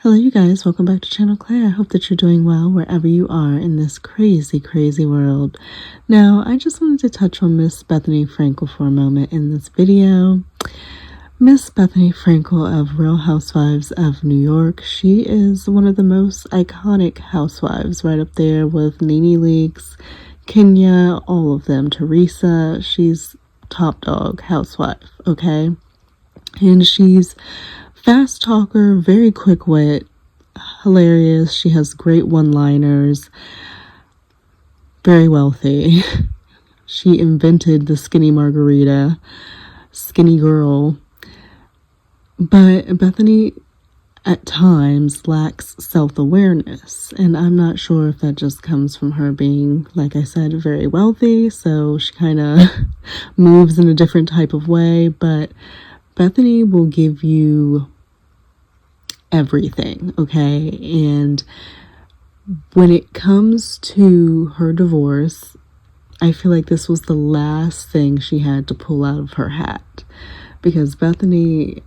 Hello you guys, welcome back to Channel Claire. I hope that you're doing well wherever you are in this crazy world. Now, I just wanted to touch on Miss Bethenny Frankel for a moment in this video. Miss Bethenny Frankel of Real Housewives of New York, she is one of the most iconic housewives, right up there with Nene Leakes, Kenya, all of them, Teresa. She's top dog housewife, okay? And she's fast talker, very quick wit, hilarious. She has great one-liners, very wealthy. She invented the skinny margarita, skinny girl. But Bethenny at times lacks self-awareness, and I'm not sure if that just comes from her being, like I said, very wealthy, so she kind of moves in a different type of way. But Bethenny will give you everything, okay? And when it comes to her divorce, I feel like this was the last thing she had to pull out of her hat, because Bethenny,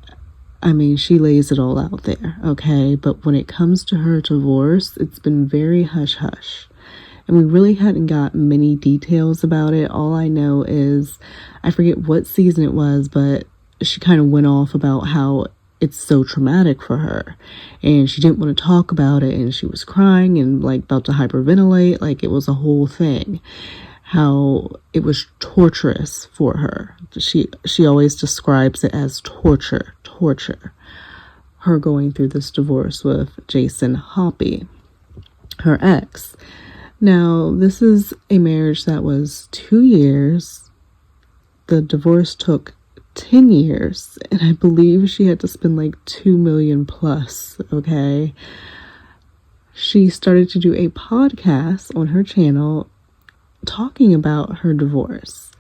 I mean, she lays it all out there, okay? But when it comes to her divorce, it's been very hush-hush. And we really hadn't got many details about it. All I know is, I forget what season it was, but she kind of went off about how it's so traumatic for her. And she didn't want to talk about it. And she was crying and like about to hyperventilate. Like it was a whole thing. How it was torturous for her. She always describes it as torture. Her going through this divorce with Jason Hoppy, her ex. Now, this is a marriage that was 2 years. The divorce took 10 years, and I believe she had to spend like $2 million plus, okay? She started to do a podcast on her channel talking about her divorce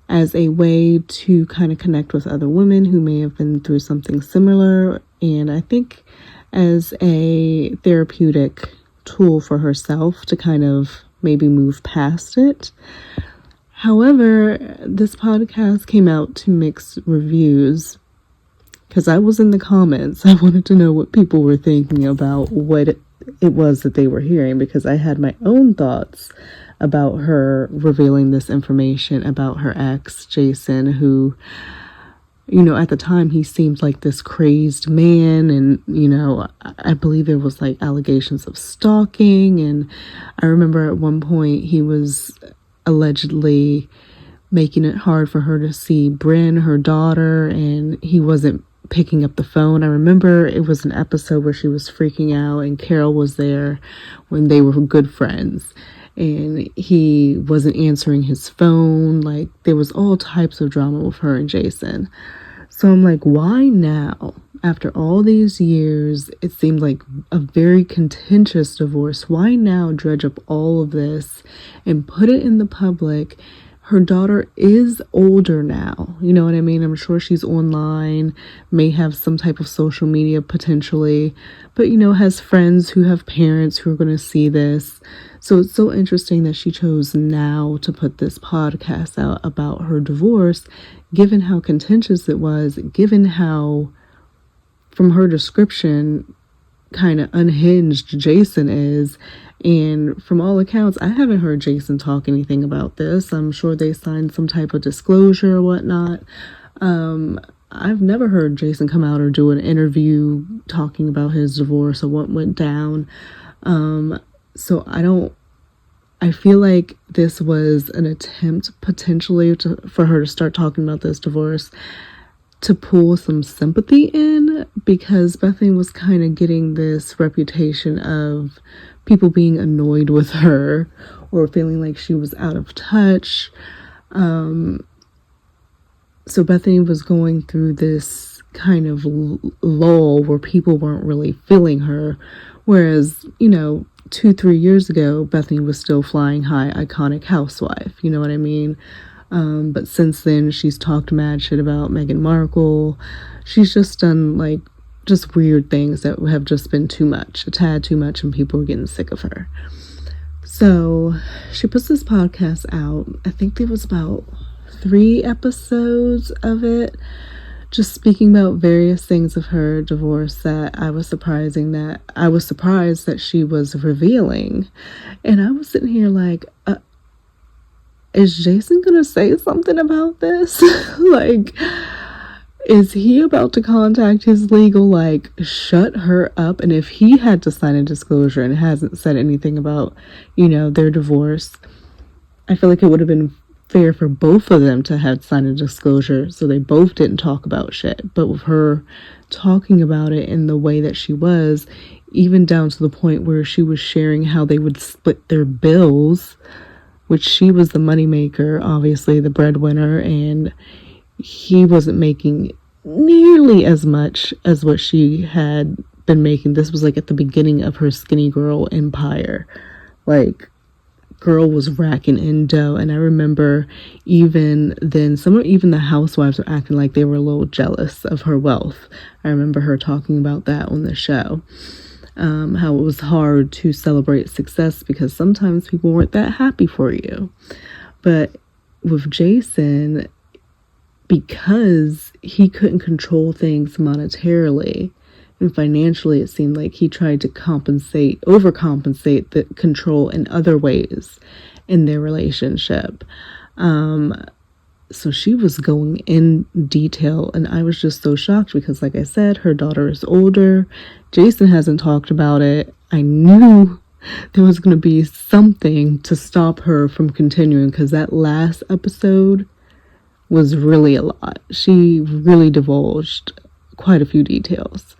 as a way to kind of connect with other women who may have been through something similar, and I think as a therapeutic tool for herself to kind of maybe move past it. However, this podcast came out to mixed reviews because I was in the comments. I wanted to know what people were thinking about what it was that they were hearing, because I had my own thoughts about her revealing this information about her ex, Jason, who, you know, at the time he seemed like this crazed man, and, you know, I believe there was like allegations of stalking, and I remember at one point he was allegedly making it hard for her to see Bryn, her daughter, and he wasn't picking up the phone. I remember it was an episode where she was freaking out and Carol was there when they were good friends, and he wasn't answering his phone. Like, there was all types of drama with her and Jason. So I'm like, why now? After all these years, it seemed like a very contentious divorce. Why now dredge up all of this and put it in the public? Her daughter is older now. You know what I mean? I'm sure she's online, may have some type of social media potentially, but, you know, has friends who have parents who are going to see this. So it's so interesting that she chose now to put this podcast out about her divorce, given how contentious it was, given how, from her description, kind of unhinged Jason is. And from all accounts, I haven't heard Jason talk anything about this. I'm sure they signed some type of disclosure or whatnot. I've never heard Jason come out or do an interview talking about his divorce or what went down. So I feel like this was an attempt potentially for her to start talking about this divorce to pull some sympathy in, because Bethenny was kind of getting this reputation of people being annoyed with her or feeling like she was out of touch. So Bethenny was going through this kind of lull where people weren't really feeling her. Whereas, you know, 2-3 years ago, Bethenny was still flying high, iconic housewife. You know what I mean? But since then, she's talked mad shit about Meghan Markle. She's just done, like, just weird things that have just been too much, a tad too much, and people are getting sick of her. So she puts this podcast out. I think there was about 3 episodes of it. just speaking about various things of her divorce that I was surprised that she was revealing. And I was sitting here like, is Jason gonna say something about this? Like, is he about to contact his legal, like, shut her up? And if he had to sign a disclosure and hasn't said anything about, their divorce, I feel like it would have been fair for both of them to have signed a disclosure so they both didn't talk about shit. But with her talking about it in the way that she was, even down to the point where she was sharing how they would split their bills, which she was the moneymaker, obviously the breadwinner, and he wasn't making nearly as much as what she had been making. This was like at the beginning of her skinny girl empire. Like, girl was racking in dough. And I remember even then, even the housewives were acting like they were a little jealous of her wealth. I remember her talking about that on the show. How it was hard to celebrate success because sometimes people weren't that happy for you. But with Jason, because he couldn't control things monetarily and financially, it seemed like he tried to overcompensate the control in other ways in their relationship. So she was going in detail, and I was just so shocked because, like I said, her daughter is older. Jason hasn't talked about it. I knew there was going to be something to stop her from continuing because that last episode was really a lot. She really divulged quite a few details.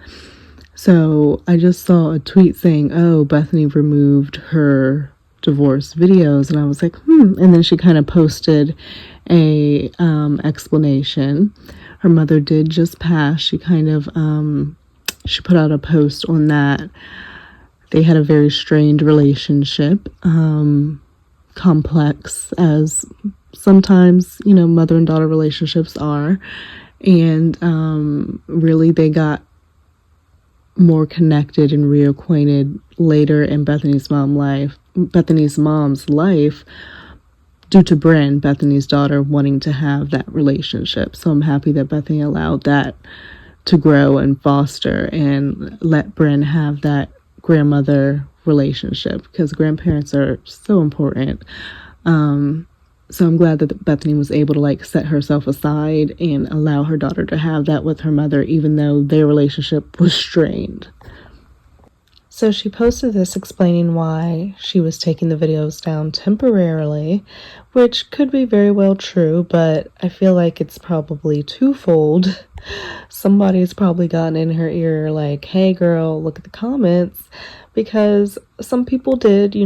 So I just saw a tweet saying, oh, Bethany removed her divorce videos, and I was like, and then she kind of posted a explanation. Her mother did just pass. She kind of she put out a post on that. They had a very strained relationship, complex as sometimes mother and daughter relationships are, and really they got more connected and reacquainted later in Bethany's mom's life due to Bryn, Bethany's daughter, wanting to have that relationship. So I'm happy that Bethany allowed that to grow and foster and let Bryn have that grandmother relationship because grandparents are so important. So I'm glad that Bethany was able to set herself aside and allow her daughter to have that with her mother, even though their relationship was strained. So she posted this explaining why she was taking the videos down temporarily, which could be very well true, but I feel like it's probably twofold. Somebody's probably gotten in her ear like, hey girl, look at the comments, because some people did,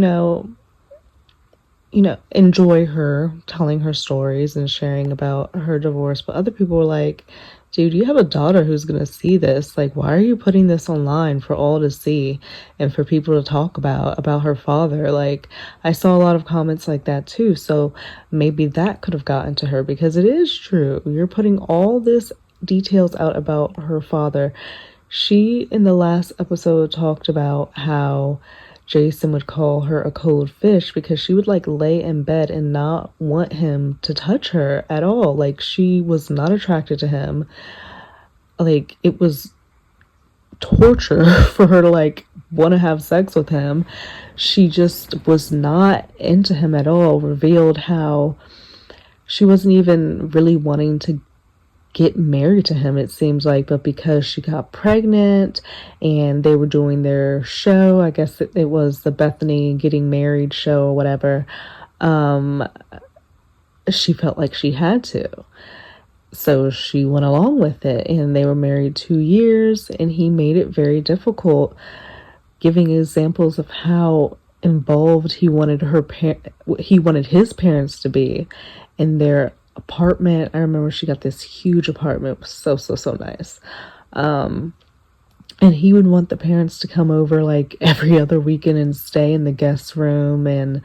enjoy her telling her stories and sharing about her divorce. But other people were like, dude, you have a daughter who's going to see this. Like, why are you putting this online for all to see and for people to talk about her father? Like, I saw a lot of comments like that too. So maybe that could have gotten to her because it is true. You're putting all this details out about her father. She, in the last episode, talked about how Jason would call her a cold fish because she would lay in bed and not want him to touch her at all. Like, she was not attracted to him. Like, it was torture for her to want to have sex with him. She just was not into him at all. Revealed how she wasn't even really wanting to get married to him, it seems like, but because she got pregnant and they were doing their show, I guess it was the Bethany getting married show or whatever, she felt like she had to. So she went along with it, and they were married 2 years, and he made it very difficult, giving examples of how involved he wanted his parents to be in their apartment. I remember she got this huge apartment. It was so nice. And he would want the parents to come over every other weekend and stay in the guest room. And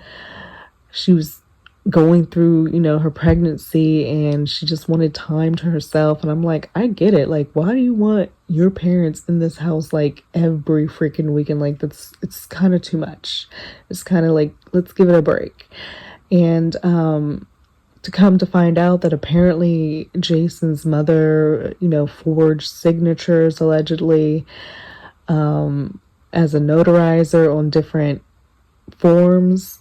she was going through, her pregnancy, and she just wanted time to herself. And I'm like, I get it. Why do you want your parents in this house every freaking weekend? It's kind of too much. It's kind of let's give it a break. And to come to find out that apparently Jason's mother, forged signatures allegedly as a notarizer on different forms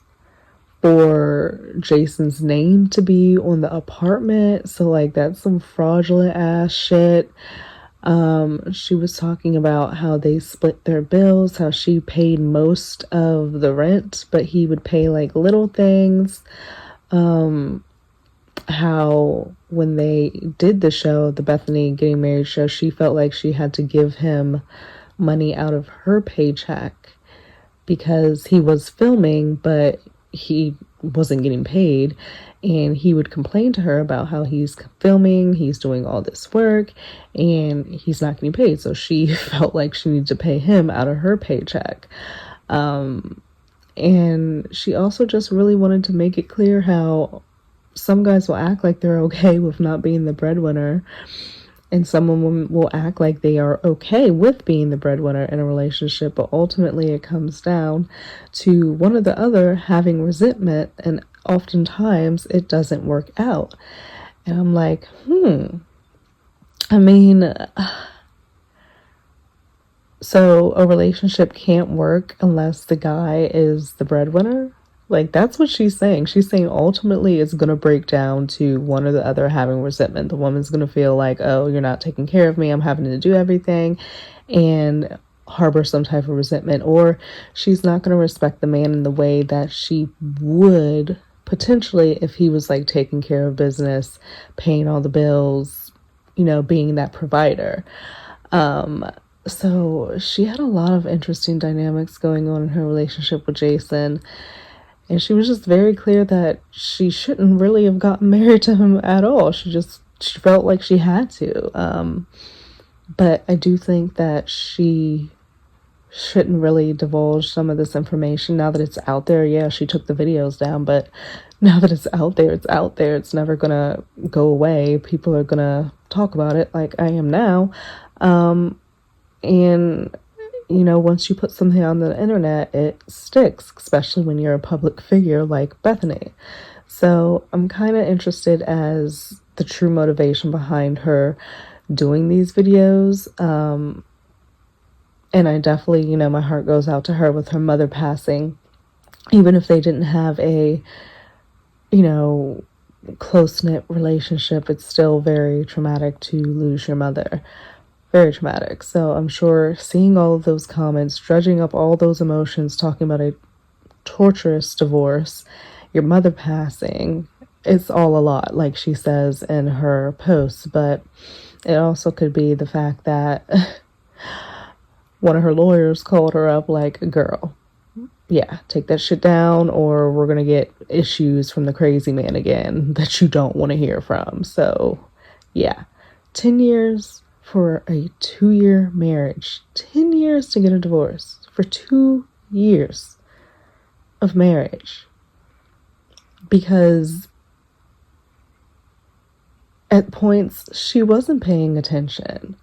for Jason's name to be on the apartment. So like that's some fraudulent ass shit. She was talking about how they split their bills, how she paid most of the rent, but he would pay like little things. How when they did the show, the Bethany Getting Married show, she felt like she had to give him money out of her paycheck because he was filming, but he wasn't getting paid. And he would complain to her about how he's filming, he's doing all this work, and he's not getting paid. So she felt like she needed to pay him out of her paycheck. And she also just really wanted to make it clear how some guys will act like they're okay with not being the breadwinner, and some women will act like they are okay with being the breadwinner in a relationship, but ultimately it comes down to one or the other having resentment, and oftentimes it doesn't work out. And I'm like, I mean, so a relationship can't work unless the guy is the breadwinner? Like, that's what she's saying. She's saying ultimately it's going to break down to one or the other having resentment. The woman's going to feel like, oh, you're not taking care of me, I'm having to do everything, and harbor some type of resentment. Or she's not going to respect the man in the way that she would potentially if he was like taking care of business, paying all the bills, being that provider. So she had a lot of interesting dynamics going on in her relationship with Jason. And she was just very clear that she shouldn't really have gotten married to him at all. She felt like she had to. But I do think that she shouldn't really divulge some of this information now that it's out there. Yeah, she took the videos down, but now that it's out there, it's out there. It's never gonna go away. People are gonna talk about it like I am now. And once you put something on the internet, it sticks, especially when you're a public figure like Bethany. So I'm kind of interested as the true motivation behind her doing these videos. And I definitely, my heart goes out to her with her mother passing. Even if they didn't have a, close-knit relationship, it's still very traumatic to lose your mother. Very traumatic. So I'm sure seeing all of those comments, dredging up all those emotions, talking about a torturous divorce, your mother passing, it's all a lot, like she says in her posts. But it also could be the fact that one of her lawyers called her up like, girl, yeah, take that shit down or we're gonna get issues from the crazy man again that you don't want to hear from. So yeah, 10 years for a 2-year marriage, 10 years to get a divorce for 2 years of marriage, because at points she wasn't paying attention.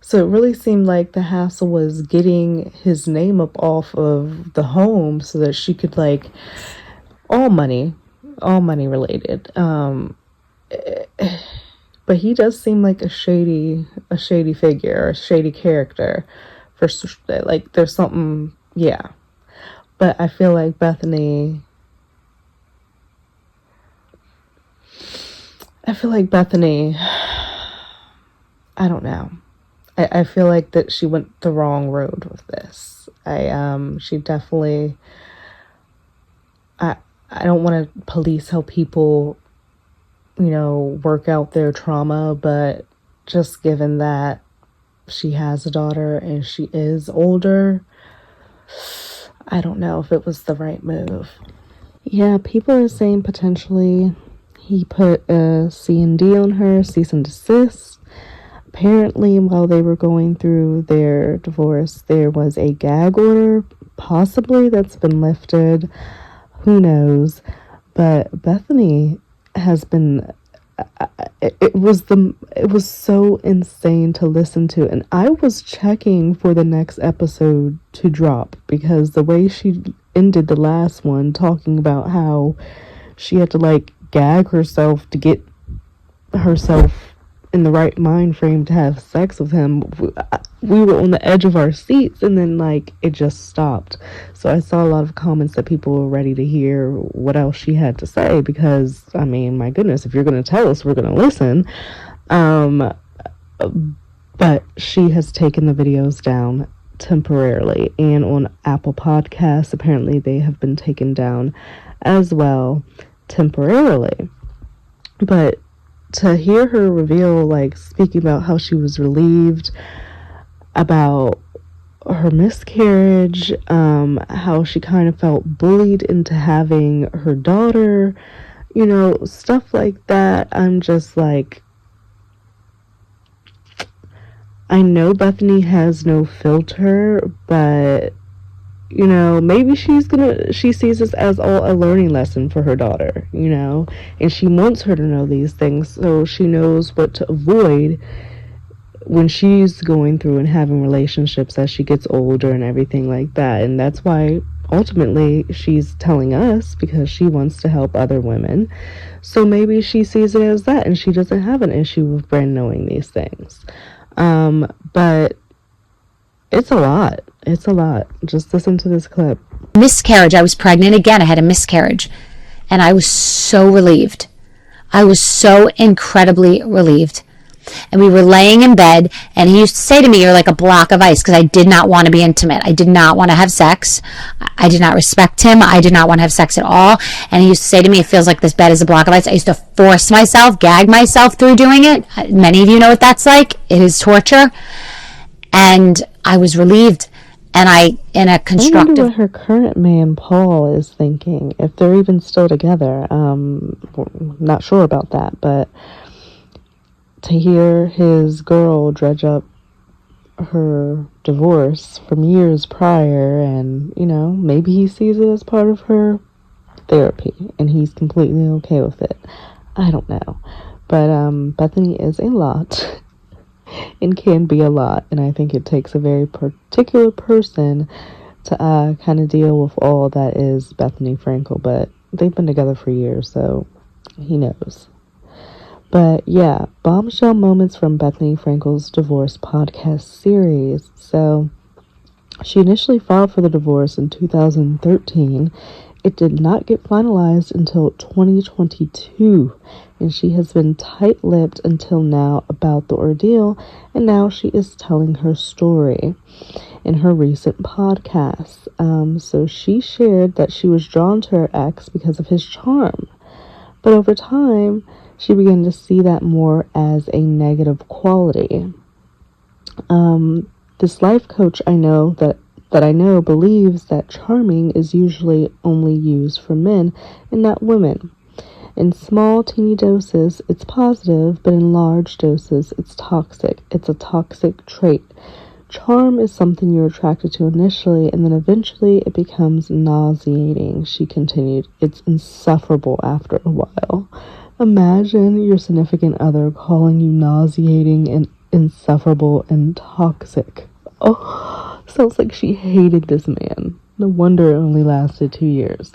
So it really seemed like the hassle was getting his name up off of the home so that she could all money related. But he does seem like a shady figure, a shady character. There's something, yeah. But I feel like Bethany, I don't know. I feel like that she went the wrong road with this. She definitely, I don't want to police how people, work out their trauma, but just given that she has a daughter and she is older, I don't know if it was the right move. Yeah, people are saying potentially he put a C&D on her, cease and desist. Apparently, while they were going through their divorce, there was a gag order, possibly, that's been lifted. Who knows? But Bethany has been, it was so insane to listen to. And I was checking for the next episode to drop, because the way she ended the last one, talking about how she had to gag herself to get herself in the right mind frame to have sex with him. We were on the edge of our seats, and then like it just stopped. So I saw a lot of comments that people were ready to hear what else she had to say, because I mean, my goodness, if you're going to tell us, we're going to listen. But she has taken the videos down temporarily, and on Apple Podcasts apparently they have been taken down as well temporarily. But to hear her reveal, like, speaking about how she was relieved about her miscarriage, how she kind of felt bullied into having her daughter, you know, stuff like that, I'm just like, I know Bethany has no filter, but, you know, maybe she sees this as all a learning lesson for her daughter, you know, and she wants her to know these things so she knows what to avoid when she's going through and having relationships as she gets older and everything like that. And that's why ultimately she's telling us, because she wants to help other women. So maybe she sees it as that and she doesn't have an issue with Brand knowing these things. But it's a lot. It's a lot. Just listen to this clip. Miscarriage. I was pregnant again. I had a miscarriage. And I was so relieved. I was so incredibly relieved. And we were laying in bed, and he used to say to me, "You're like a block of ice," because I did not want to be intimate. I did not want to have sex. I did not respect him. I did not want to have sex at all. And he used to say to me, "It feels like this bed is a block of ice." I used to force myself, gag myself through doing it. Many of you know what that's like. It is torture. And I was relieved. And in a constructive... I wonder what her current man, Paul, is thinking. If they're even still together. Not sure about that, but to hear his girl dredge up her divorce from years prior, and, you know, maybe he sees it as part of her therapy and he's completely okay with it. I don't know. But Bethany is a lot and can be a lot, and I think it takes a very particular person to kind of deal with all that is Bethenny Frankel. But they've been together for years, so he knows. But yeah, bombshell moments from Bethenny Frankel's divorce podcast series. So she initially filed for the divorce in 2013. It did not get finalized until 2022, and she has been tight-lipped until now about the ordeal, and now she is telling her story in her recent podcast. So she shared that she was drawn to her ex because of his charm, but over time she began to see that more as a negative quality. This life coach I know believes that charming is usually only used for men and not women. In small, teeny doses, it's positive, but in large doses, it's toxic. It's a toxic trait. Charm is something you're attracted to initially, and then eventually it becomes nauseating, she continued. It's insufferable after a while. Imagine your significant other calling you nauseating and insufferable and toxic. Oh, sounds like she hated this man. No wonder it only lasted 2 years.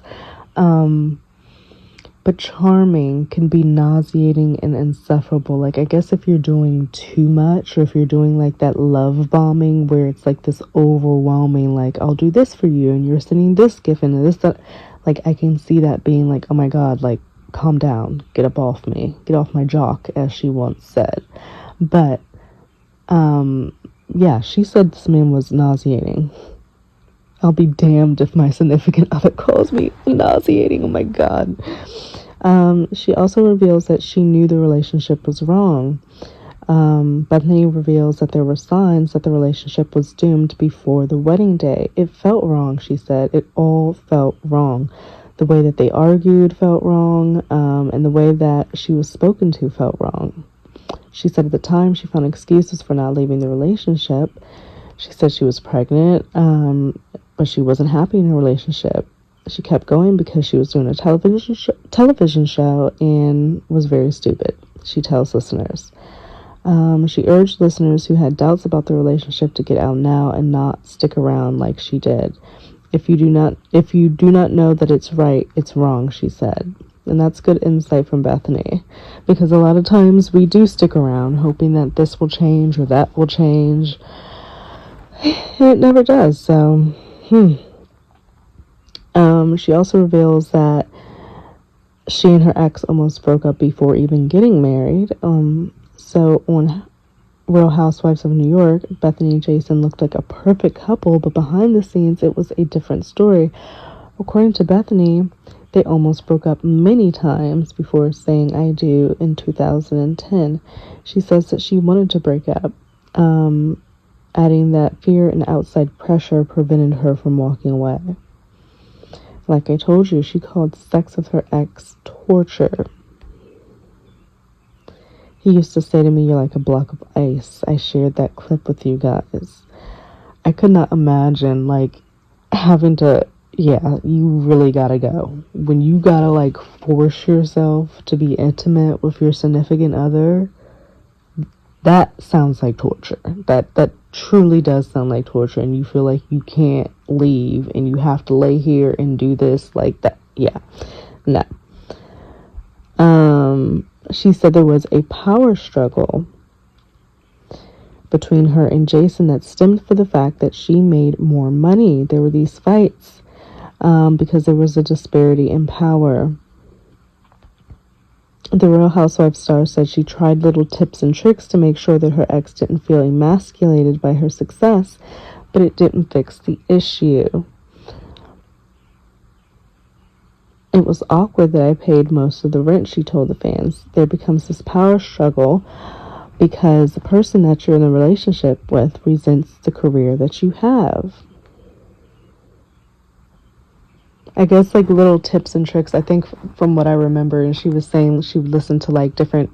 But charming can be nauseating and insufferable. Like, I guess if you're doing too much, or if you're doing like that love bombing where it's like this overwhelming, like, I'll do this for you and you're sending this gift and this, that, like, I can see that being like, oh my God, like, calm down, get up off me, get off my jock, as she once said. But, yeah, she said this man was nauseating. I'll be damned if my significant other calls me nauseating. Oh my God. She also reveals that she knew the relationship was wrong. Bethany reveals that there were signs that the relationship was doomed before the wedding day. It felt wrong, she said. It all felt wrong. The way that they argued felt wrong, and the way that she was spoken to felt wrong. She said at the time she found excuses for not leaving the relationship. She said she was pregnant, but she wasn't happy in her relationship. She kept going because she was doing a television show and was very stupid, she tells listeners. She urged listeners who had doubts about the relationship to get out now and not stick around like she did. If you do not know that it's right, it's wrong, she said. And that's good insight from Bethany, because a lot of times we do stick around hoping that this will change or that will change. It never does. So, she also reveals that she and her ex almost broke up before even getting married. So on Real Housewives of New York, Bethany and Jason looked like a perfect couple, but behind the scenes, it was a different story. According to Bethany, they almost broke up many times before saying I do in 2010. She says that she wanted to break up, adding that fear and outside pressure prevented her from walking away. Like I told you, she called sex with her ex torture. He used to say to me, "You're like a block of ice." I shared that clip with you guys. I could not imagine, like, having to, yeah, you really gotta go. When you gotta, like, force yourself to be intimate with your significant other, that sounds like torture. That truly does sound like torture, and you feel like you can't leave, and you have to lay here and do this, like that. Yeah, no. She said there was a power struggle between her and Jason that stemmed from the fact that she made more money. There were these fights because there was a disparity in power. The Real Housewives star said she tried little tips and tricks to make sure that her ex didn't feel emasculated by her success, but it didn't fix the issue. It was awkward that I paid most of the rent, she told the fans. There becomes this power struggle because the person that you're in a relationship with resents the career that you have. I guess like little tips and tricks, I think from what I remember, and she was saying she would listen to like different,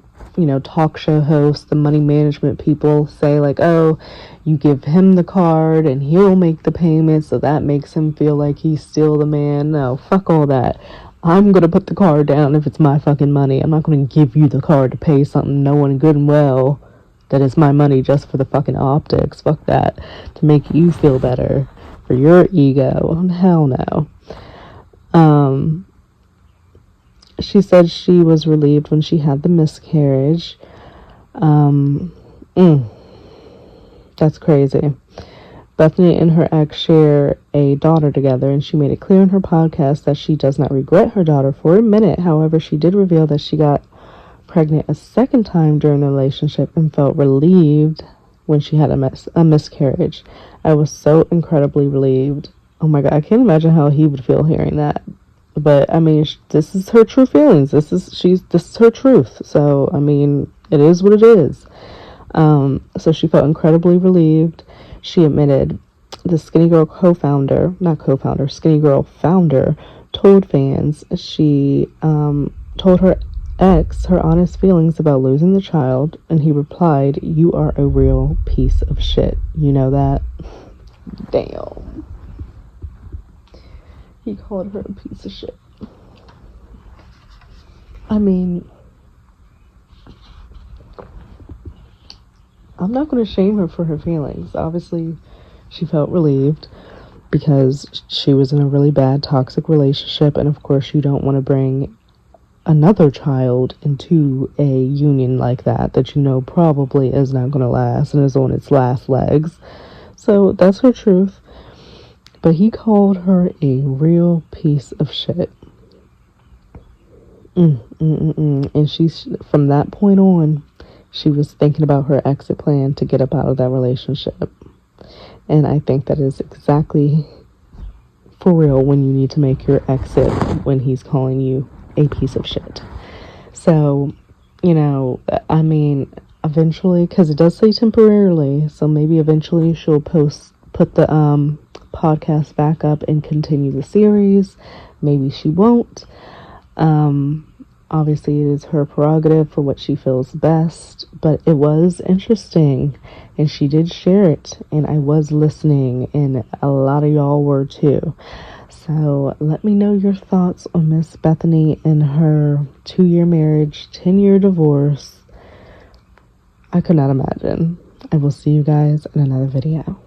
talk show hosts, the money management people say like, oh, you give him the card and he'll make the payment, so that makes him feel like he's still the man. No, fuck all that. I'm going to put the card down if it's my fucking money. I'm not going to give you the card to pay something knowing good and well that it's my money just for the fucking optics. Fuck that. To make you feel better for your ego. Hell no. She said she was relieved when she had the miscarriage. That's crazy. Bethany and her ex share a daughter together, and she made it clear in her podcast that she does not regret her daughter for a minute. However, she did reveal that she got pregnant a second time during the relationship and felt relieved when she had a miscarriage. I was so incredibly relieved. Oh my God, I can't imagine how he would feel hearing that. But I mean, this is her true feelings. This is her truth. So I mean, it is what it is. So she felt incredibly relieved. She admitted the Skinny Girl Skinny Girl founder told fans she told her ex her honest feelings about losing the child, and he replied, "You are a real piece of shit." You know that? Damn. He called her a piece of shit. I mean, I'm not going to shame her for her feelings. Obviously, she felt relieved because she was in a really bad toxic relationship, and of course you don't want to bring another child into a union like that probably is not going to last and is on its last legs. So that's her truth. But he called her a real piece of shit. And she's, from that point on, she was thinking about her exit plan to get up out of that relationship. And I think that is exactly for real when you need to make your exit, when he's calling you a piece of shit. So, I mean, eventually, because it does say temporarily, so maybe eventually she'll put the podcast back up and continue the series. Maybe she won't. Obviously it is her prerogative for what she feels best, but it was interesting and she did share it, and I was listening, and a lot of y'all were too. So let me know your thoughts on Miss Bethenny and her 2-year marriage, 10-year divorce. I could not imagine. I will see you guys in another video.